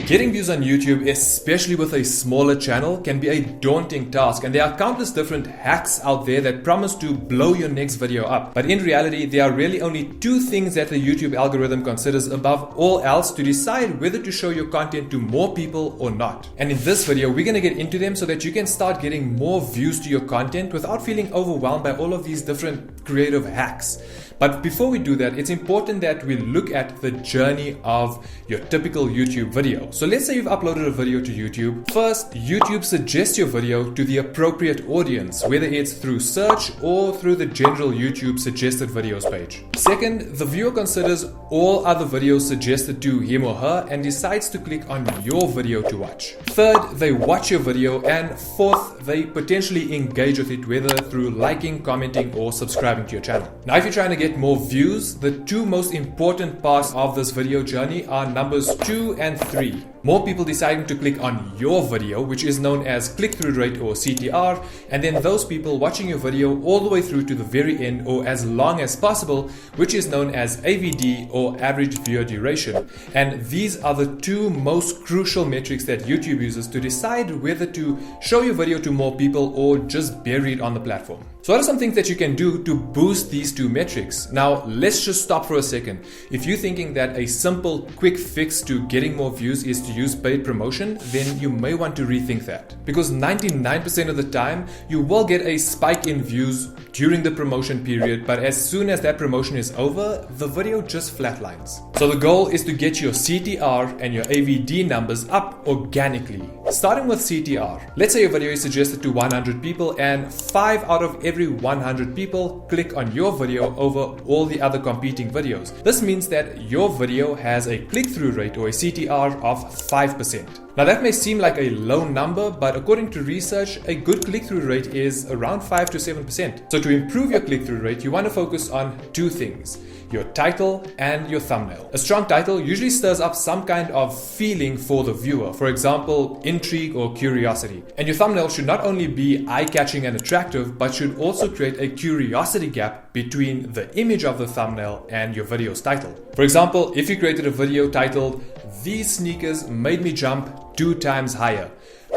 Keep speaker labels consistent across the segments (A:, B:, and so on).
A: Getting views on YouTube, especially with a smaller channel, can be a daunting task, and there are countless different hacks out there that promise to blow your next video up. But in reality, there are really only two things that the YouTube algorithm considers above all else to decide whether to show your content to more people or not. And in this video, we're going to get into them so that you can start getting more views to your content without feeling overwhelmed by all of these different creative hacks. But before we do that, it's important that we look at the journey of your typical YouTube video. So let's say you've uploaded a video to YouTube. First, YouTube suggests your video to the appropriate audience, whether it's through search or through the general YouTube suggested videos page. Second, the viewer considers all other videos suggested to him or her and decides to click on your video to watch. Third, they watch your video, and fourth, they potentially engage with it, whether through liking, commenting, or subscribing to your channel. Now, if you're trying to get more views, the two most important parts of this video journey are numbers 2 and 3. More people deciding to click on your video, which is known as click-through rate or CTR, and then those people watching your video all the way through to the very end or as long as possible, which is known as AVD or average viewer duration. And these are the two most crucial metrics that YouTube uses to decide whether to show your video to more people or just bury it on the platform. So what are some things that you can do to boost these two metrics? Now, let's just stop for a second. If you're thinking that a simple, quick fix to getting more views is to use paid promotion, then you may want to rethink that. Because 99% of the time, you will get a spike in views during the promotion period, but as soon as that promotion is over, the video just flatlines. So the goal is to get your CTR and your AVD numbers up organically. Starting with CTR. Let's say your video is suggested to 100 people and 5 out of every 100 people click on your video over all the other competing videos. This means that your video has a click-through rate or a CTR of 5%. Now that may seem like a low number, but according to research, a good click-through rate is around 5 to 7%. So to improve your click-through rate, you want to focus on two things: your title and your thumbnail. A strong title usually stirs up some kind of feeling for the viewer, for example, intrigue or curiosity. And your thumbnail should not only be eye-catching and attractive, but should also create a curiosity gap between the image of the thumbnail and your video's title. For example, if you created a video titled "These sneakers made me jump 2 times higher,"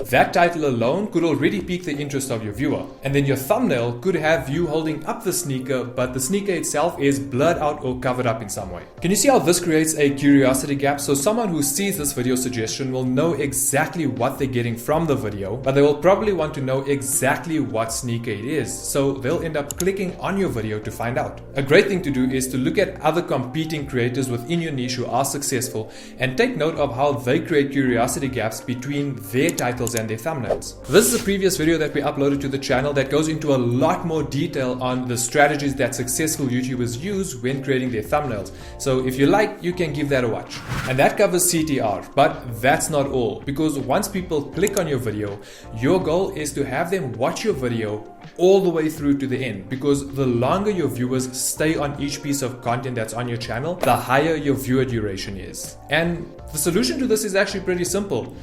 A: that title alone could already pique the interest of your viewer. And then your thumbnail could have you holding up the sneaker, but the sneaker itself is blurred out or covered up in some way. Can you see how this creates a curiosity gap? So someone who sees this video suggestion will know exactly what they're getting from the video, but they will probably want to know exactly what sneaker it is. So they'll end up clicking on your video to find out. A great thing to do is to look at other competing creators within your niche who are successful and take note of how they create curiosity gaps between their titles and their thumbnails. This is a previous video that we uploaded to the channel that goes into a lot more detail on the strategies that successful YouTubers use when creating their thumbnails. So if you like, you can give that a watch. And that covers CTR, but that's not all, because once people click on your video, your goal is to have them watch your video all the way through to the end, because the longer your viewers stay on each piece of content that's on your channel, the higher your viewer duration is. And the solution to this is actually pretty simple.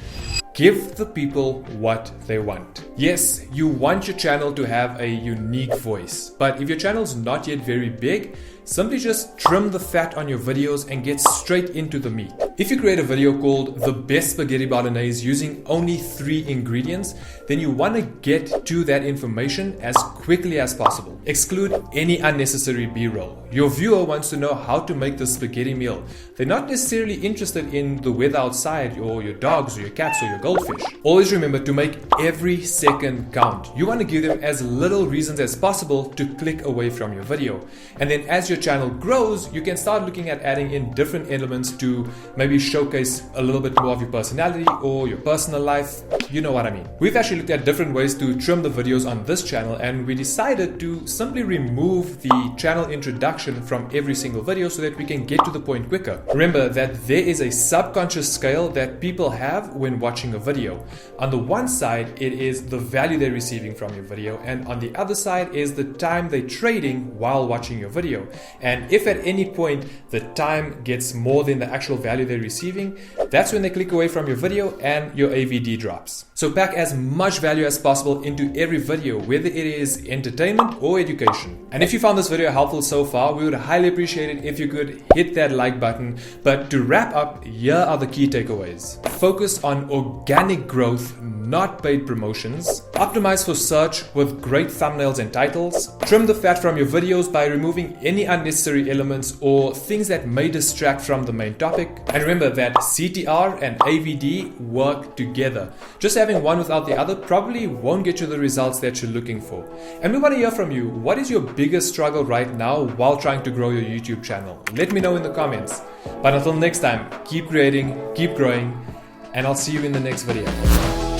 A: Give the people what they want. Yes, you want your channel to have a unique voice, but if your channel's not yet very big, simply just trim the fat on your videos and get straight into the meat. If you create a video called "The Best Spaghetti Bolognese" using only 3 ingredients, then you want to get to that information as quickly as possible. Exclude any unnecessary B-roll. Your viewer wants to know how to make the spaghetti meal. They're not necessarily interested in the weather outside or your dogs or your cats or your goldfish. Always remember to make every second count. You want to give them as little reasons as possible to click away from your video. And then as your channel grows, you can start looking at adding in different elements to maybe showcase a little bit more of your personality or your personal life. You know what I mean. We've actually looked at different ways to trim the videos on this channel, and we decided to simply remove the channel introduction from every single video so that we can get to the point quicker. Remember that there is a subconscious scale that people have when watching a video. On the one side, it is the value they're receiving from your video, and on the other side is the time they're trading while watching your video. And if at any point the time gets more than the actual value they're receiving, that's when they click away from your video and your AVD drops. parts. So pack as much value as possible into every video, whether it is entertainment or education. And if you found this video helpful so far, we would highly appreciate it if you could hit that like button. But to wrap up, here are the key takeaways. Focus on organic growth, not paid promotions. Optimize for search with great thumbnails and titles. Trim the fat from your videos by removing any unnecessary elements or things that may distract from the main topic. And remember that CTR and AVD work together. Just having one without the other probably won't get you the results that you're looking for. And we want to hear from you. What is your biggest struggle right now while trying to grow your YouTube channel? Let me know in the comments. But until next time, keep creating, keep growing, and I'll see you in the next video.